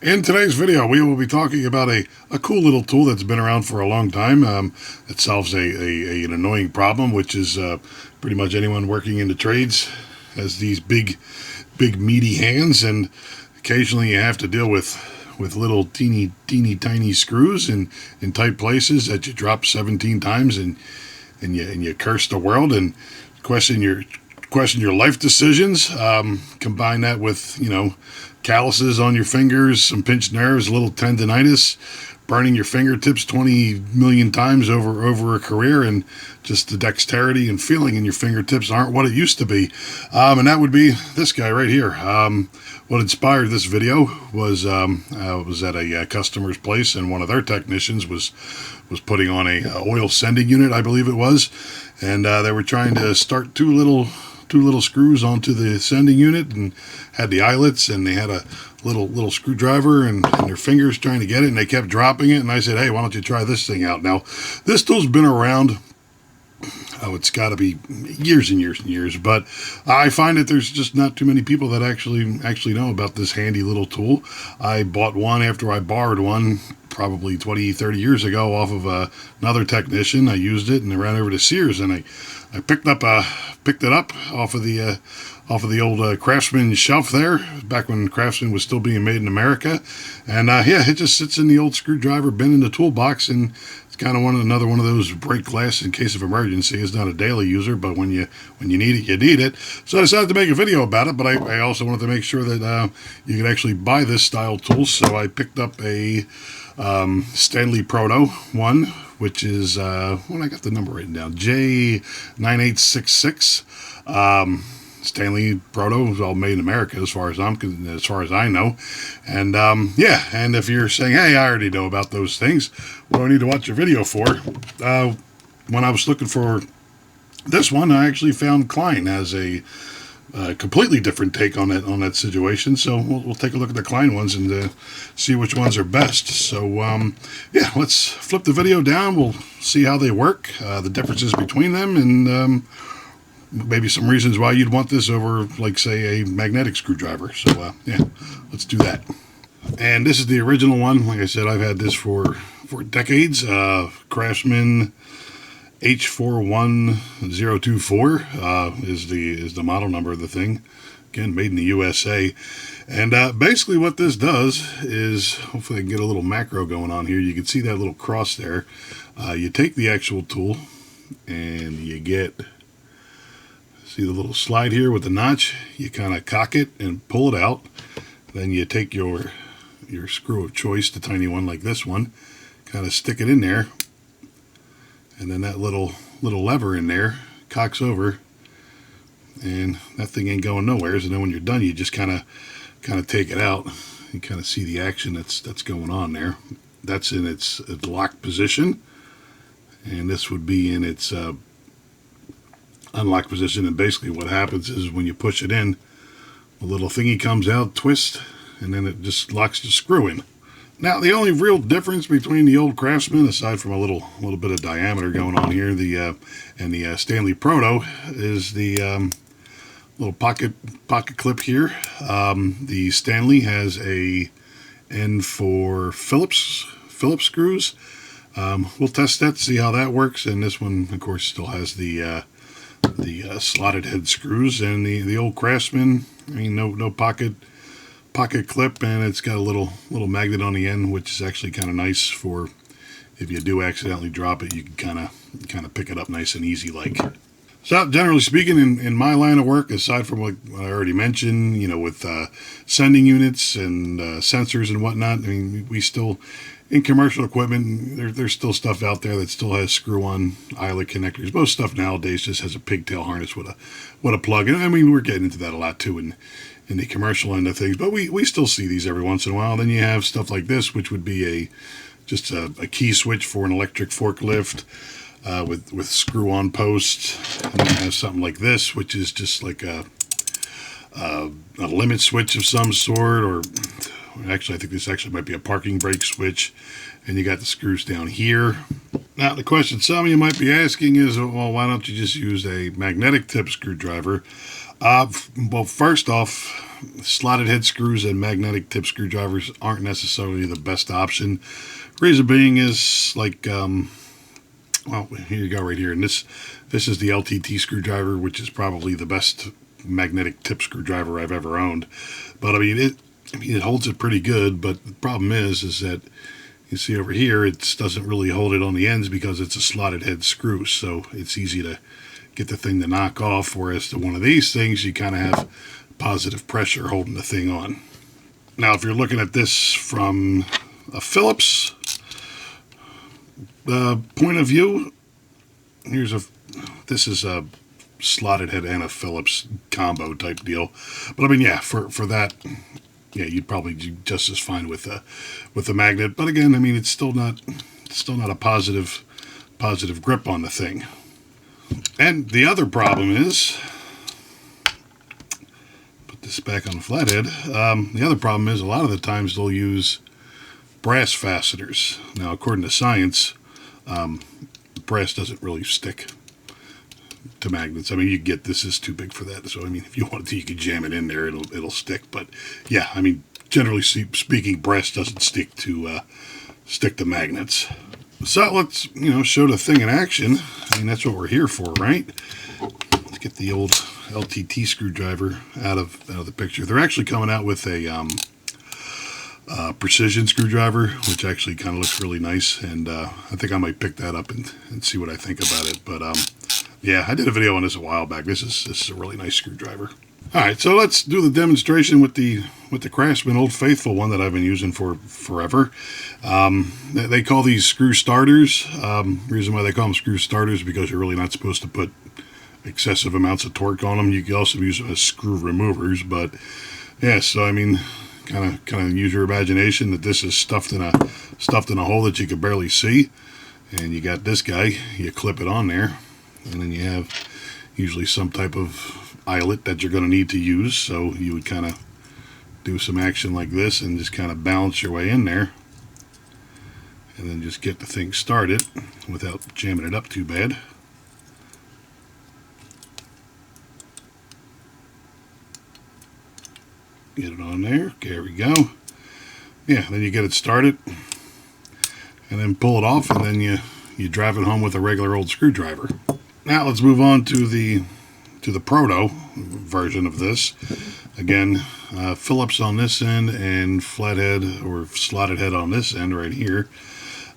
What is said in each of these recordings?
In today's video, we will be talking about a cool little tool that's been around for a long time. It solves an annoying problem, which is pretty much anyone working in the trades has these big meaty hands, and occasionally you have to deal with little teeny tiny screws in tight places that you drop 17 times and you curse the world and question your life decisions. Combine that with calluses on your fingers, some pinched nerves, a little tendonitis, burning your fingertips 20 million times over a career, and just the dexterity and feeling in your fingertips aren't what it used to be. And that would be this guy right here. What inspired this video was I was at a customer's place, and one of their technicians was putting on a oil sending unit, I believe it was, and they were trying to start two little screws onto the sending unit, and had the eyelets, and they had a little screwdriver and their fingers trying to get it, and they kept dropping it. And I said, hey, why don't you try this thing out? Now, this tool's been around, it's got to be years and years and years, but I find that there's just not too many people that actually know about this handy little tool. I bought one after I borrowed one probably 20-30 years ago off of another technician. I used it and I ran over to Sears, and I picked it up off of the old Craftsman shelf there, back when Craftsman was still being made in America. And yeah, it just sits in the old screwdriver bin in the toolbox, and it's kind of another one of those break glass in case of emergency. It's not a daily user, but when you need it, you need it. So I decided to make a video about it, but I also wanted to make sure that you could actually buy this style tool. So I picked up a Stanley Proto one, which is when I got the number written down, J9866. Stanley Proto was all made in America, as far as I know. And yeah, and if you're saying, hey, I already know about those things, what do I need to watch your video for? When I was looking for this one, I actually found Klein has a completely different take on that situation. So we'll take a look at the Klein ones and see which ones are best. So yeah, let's flip the video down. We'll see how they work, the differences between them, and maybe some reasons why you'd want this over, like, say, a magnetic screwdriver. So yeah, let's do that. And this is the original one. Like I said, I've had this for decades. Craftsman H41024 is the model number of the thing. Again, made in the USA. And basically what this does is, hopefully I can get a little macro going on here. You can see that little cross there. You take the actual tool and you get, see the little slide here with the notch? You kind of cock it and pull it out. Then you take your screw of choice, the tiny one like this one, kind of stick it in there, and then that little lever in there cocks over, and that thing ain't going nowhere. So then when you're done, you just kind of take it out. You kind of see the action that's going on there. That's in its locked position, and this would be in its unlocked position. And basically what happens is when you push it in, a little thingy comes out, twists, and then it just locks the screw in. Now, the only real difference between the old Craftsman, aside from a little bit of diameter going on here, and the Stanley Proto, is the little pocket clip here. The Stanley has a end for Phillips screws. We'll test that to see how that works. And this one, of course, still has the slotted head screws. And the old Craftsman, I mean, no pocket clip, and it's got a little magnet on the end, which is actually kind of nice for if you do accidentally drop it, you can kind of pick it up nice and easy like. So generally speaking, in my line of work, aside from what I already mentioned, with sending units and sensors and whatnot, I mean, we still, in commercial equipment, there's still stuff out there that still has screw-on eyelet connectors. Most stuff nowadays just has a pigtail harness with a plug. And I mean, we're getting into that a lot too in the commercial end of things, but we still see these every once in a while. Then you have stuff like this, which would be just a key switch for an electric forklift with screw-on posts. And then you have something like this, which is just like a limit switch of some sort, or actually I think this actually might be a parking brake switch. And you got the screws down here. Now the question some of you might be asking is, well, why don't you just use a magnetic tip screwdriver? Well, first off, slotted head screws and magnetic tip screwdrivers aren't necessarily the best option. Reason being is like, well, here you go right here, and this is the LTT screwdriver, which is probably the best magnetic tip screwdriver I've ever owned. But I mean, it holds it pretty good. But the problem is that you see over here, it doesn't really hold it on the ends because it's a slotted head screw, so it's easy to get the thing to knock off, whereas to one of these things, you kind of have positive pressure holding the thing on. Now, if you're looking at this from a Phillips point of view, this is a slotted head and a Phillips combo type deal. But I mean, yeah, for that, yeah, you'd probably do just as fine with the magnet. But again, I mean, it's still not a positive grip on the thing. And the other problem is, put this back on the flathead. The other problem is a lot of the times they'll use brass fasteners. Now, according to science, brass doesn't really stick to magnets. I mean, you get this is too big for that. So I mean, if you wanted to, you could jam it in there. It'll stick. But yeah, I mean, generally speaking, brass doesn't stick to magnets. So let's show the thing in action. I mean, that's what we're here for, right? Let's get the old LTT screwdriver out of the picture. They're actually coming out with a precision screwdriver, which actually kind of looks really nice, and I think I might pick that up and see what I think about it. But yeah, I did a video on this a while back. This is a really nice screwdriver. All right, so let's do the demonstration with the Craftsman Old Faithful one that I've been using for forever. They call these screw starters. Reason why they call them screw starters is because you're really not supposed to put excessive amounts of torque on them. You can also use them as screw removers, but yeah. So I mean, kind of use your imagination that this is stuffed in a hole that you could barely see, and you got this guy. You clip it on there, and then you have usually some type of eyelet that you're going to need to use. So you would kind of do some action like this and just kind of balance your way in there, and then just get the thing started without jamming it up too bad. Get it on there. There we go. Yeah, then you get it started and then pull it off, and then you drive it home with a regular old screwdriver. Now let's move on to the Proto version of this. Again, Phillips on this end and flathead or slotted head on this end right here.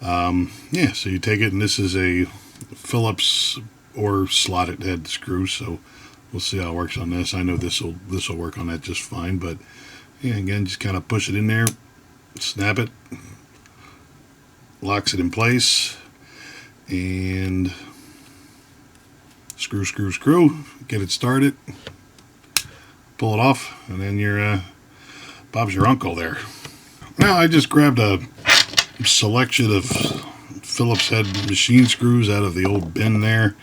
Yeah, so you take it, and this is a Phillips or slotted head screw, so we'll see how it works on this. I know this will work on that just fine, but yeah, again, just kind of push it in there, snap it, locks it in place, and screw, get it started, pull it off, and then you're Bob's your uncle there. Now I just grabbed a selection of Phillips head machine screws out of the old bin there.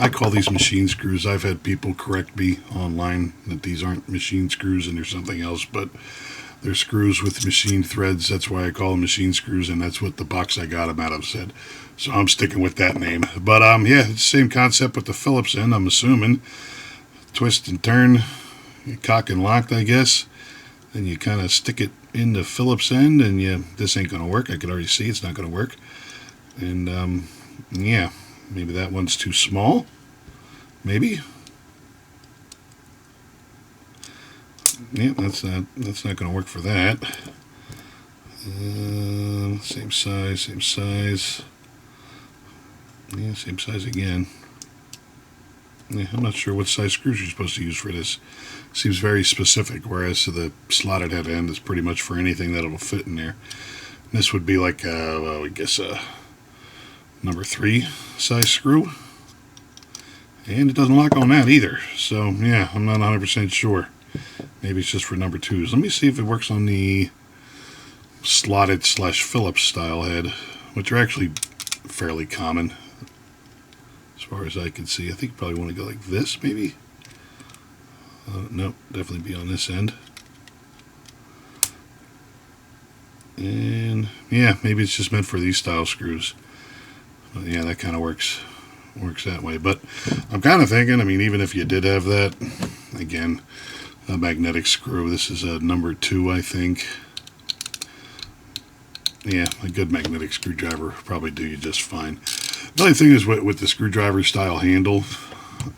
I call these machine screws. I've had people correct me online that these aren't machine screws and they're something else, but they're screws with machine threads. That's why I call them machine screws, and that's what the box I got them out of said. So I'm sticking with that name. But yeah, it's the same concept with the Phillips end, I'm assuming. Twist and turn, cock and locked, I guess. Then you kind of stick it in the Phillips end, and this ain't going to work. I can already see it's not going to work. And yeah, maybe that one's too small. Maybe. Yeah, that's not going to work for that. Same size. Yeah, same size again. Yeah, I'm not sure what size screws you're supposed to use for this. Seems very specific, whereas to the slotted head end is pretty much for anything that'll fit in there. And this would be like, well, I guess number 3 size screw. And it doesn't lock on that either. So, yeah, I'm not 100% sure. Maybe it's just for number 2s. Let me see if it works on the slotted / Phillips style head, which are actually fairly common as far as I can see. I think you probably want to go like this, maybe. Nope, definitely be on this end. And yeah, maybe it's just meant for these style screws. But yeah, that kind of works works that way. But I'm kind of thinking, I mean, even if you did have that, again, a magnetic screw. This is a number 2, I think. Yeah, a good magnetic screwdriver probably do you just fine. The only thing is with the screwdriver style handle,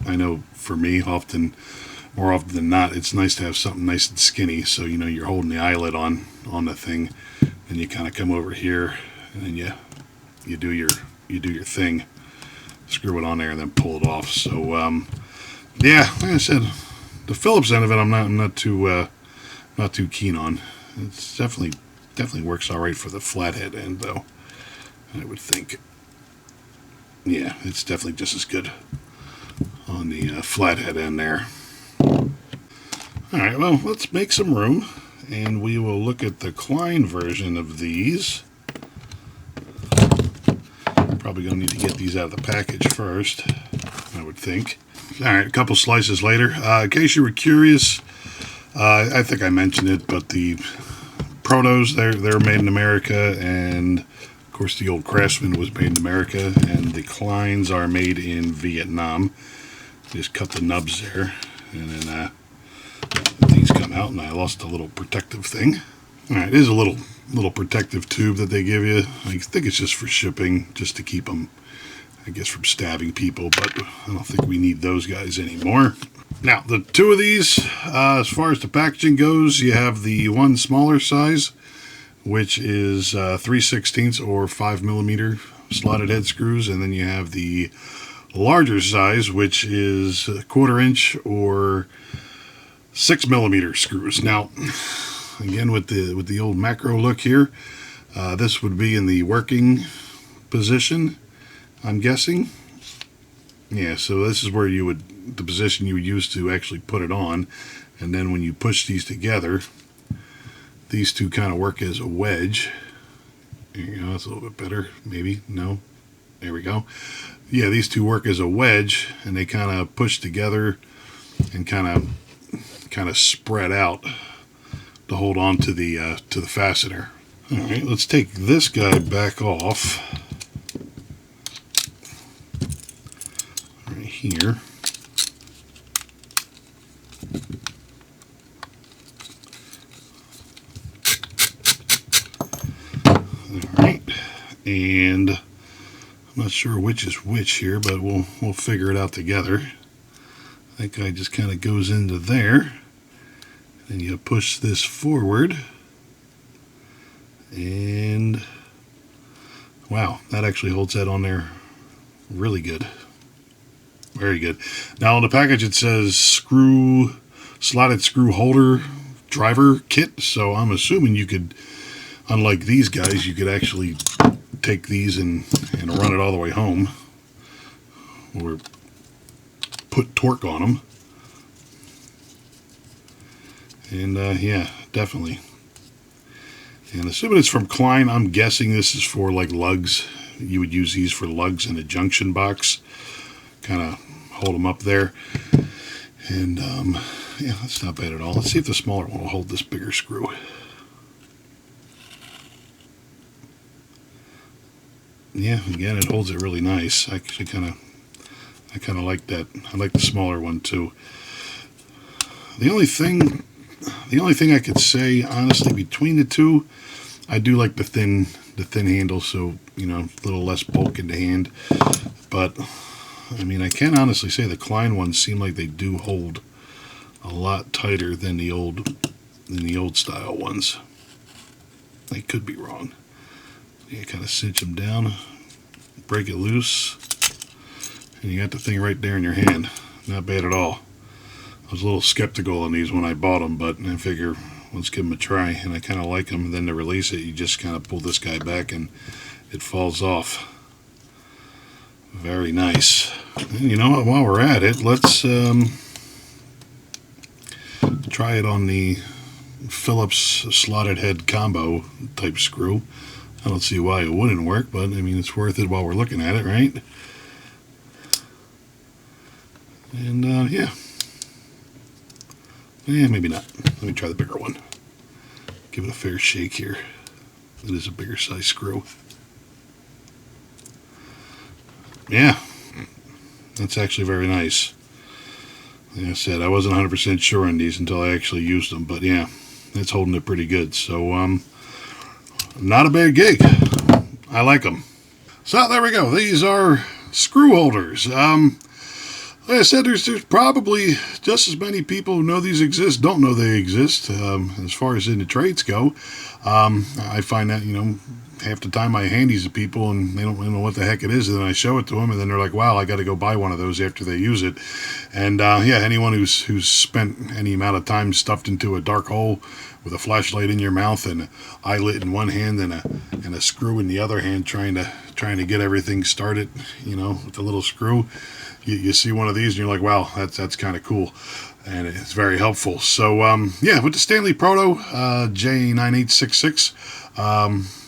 I know for me, more often than not, it's nice to have something nice and skinny, so you know you're holding the eyelet on the thing, and you kind of come over here, and then you do your thing, screw it on there, and then pull it off. So yeah, like I said, the Phillips end of it, I'm not too keen on. It's definitely works all right for the flathead end, though. I would think. Yeah, it's definitely just as good on the flathead end there. All right, well, let's make some room, and we will look at the Klein version of these. Probably going to need to get these out of the package first, I would think. All right, a couple slices later. In case you were curious, I think I mentioned it, but the Protos, they're made in America, and of course the old Craftsman was made in America, and the Kleins are made in Vietnam. Just cut the nubs there, and then these come out, and I lost a little protective thing. All right, it is a little protective tube that they give you. I think it's just for shipping, just to keep them, I guess, from stabbing people, but I don't think we need those guys anymore. Now, the two of these, as far as the packaging goes, you have the one smaller size, which is 3/16 or 5mm slotted head screws, and then you have the larger size, which is 1/4 inch or 6mm screws. Now, again, with the old macro look here, this would be in the working position, I'm guessing. Yeah, so this is where the position you would use to actually put it on, and then when you push these together, these two kind of work as a wedge. There you go, that's a little bit better, maybe. No, there we go. Yeah, these two work as a wedge, and they kind of push together and kind of spread out to hold on to the fastener. All right, let's take this guy back off right here. All right, and I'm not sure which is which here, but we'll figure it out together. That guy just kind of goes into there, and you push this forward, and wow, that actually holds that on there really good. Very good. Now on the package it says slotted screw holder driver kit, so I'm assuming you could, unlike these guys, you could actually take these and run it all the way home, or put torque on them. And yeah, definitely. And assuming it's from Klein, I'm guessing this is for like lugs. You would use these for lugs in a junction box. Kind of hold them up there. And yeah, that's not bad at all. Let's see if the smaller one will hold this bigger screw. Yeah, again, it holds it really nice. I actually kind of like that. I like the smaller one too. The only thing I could say, honestly, between the two, I do like the thin handle, so you know, a little less bulk in the hand. But I mean, I can honestly say the Klein ones seem like they do hold a lot tighter than the old style ones. I could be wrong. You kind of cinch them down, break it loose, and you got the thing right there in your hand. Not bad at all. I was a little skeptical on these when I bought them, but I figure let's give them a try, and I kind of like them. And then to release it, you just kind of pull this guy back and it falls off. Very nice. And you know what, while we're at it, let's try it on the Phillips slotted head combo type screw. I don't see why it wouldn't work, but I mean, it's worth it while we're looking at it, right? And yeah, maybe not. Let me try the bigger one. Give it a fair shake here. It is a bigger size screw. Yeah, That's actually very nice. Like I said, I wasn't 100% sure on these until I actually used them, but yeah, it's holding it pretty good. So, not a bad gig. I like them. So there we go. These are screw holders. Like I said, there's probably just as many people who know these exist don't know they exist. As far as in the trades go, I find that, half the time I hand these to people and they don't know what the heck it is, and then I show it to them, and then they're like, "Wow, I got to go buy one of those after they use it." And yeah, anyone who's spent any amount of time stuffed into a dark hole with a flashlight in your mouth and an eyelet in one hand and a screw in the other hand, trying to get everything started, with the little screw. You see one of these and you're like, wow, that's kind of cool, and it's very helpful. So yeah, with the Stanley Proto J9866,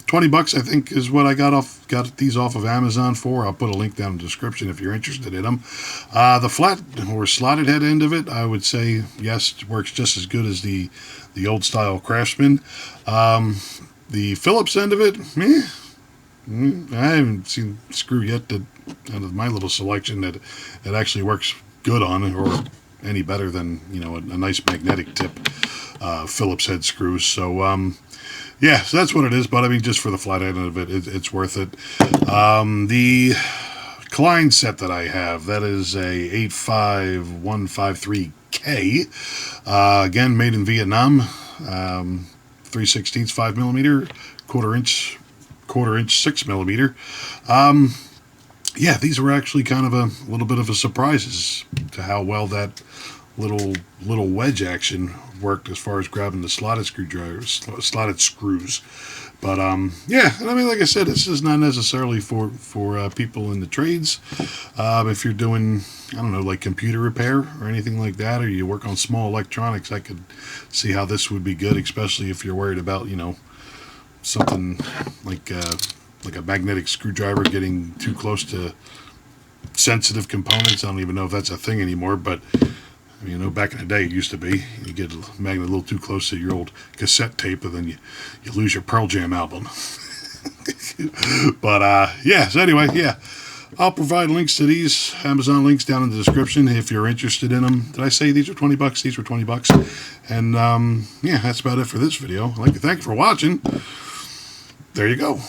$20 I think is what I got these off of Amazon for. I'll put a link down in the description if you're interested in them. The flat or slotted head end of it, I would say yes, it works just as good as the old style Craftsman. The Phillips end of it, I haven't seen a screw yet that out of my little selection that it actually works good on, or any better than a nice magnetic tip Phillips head screws. So yeah, so that's what it is. But I mean, just for the flat end of it, it's worth it. The Klein set that I have, that is a 85153K, again made in Vietnam, 3/16 5mm, quarter inch 6mm. Yeah, these were actually kind of a little bit of a surprise as to how well that little wedge action worked as far as grabbing the slotted screws. But yeah, and I mean, like I said, this is not necessarily for people in the trades. If you're doing, I don't know, like computer repair or anything like that, or you work on small electronics, I could see how this would be good, especially if you're worried about something like a magnetic screwdriver getting too close to sensitive components. I don't even know if that's a thing anymore, but back in the day it used to be. You get a magnet a little too close to your old cassette tape, and then you lose your Pearl Jam album. But yeah, so anyway, yeah, I'll provide links to these Amazon links down in the description if you're interested in them. Did I say these are $20? These were $20. And yeah, that's about it for this video. I'd like to thank you for watching. There you go.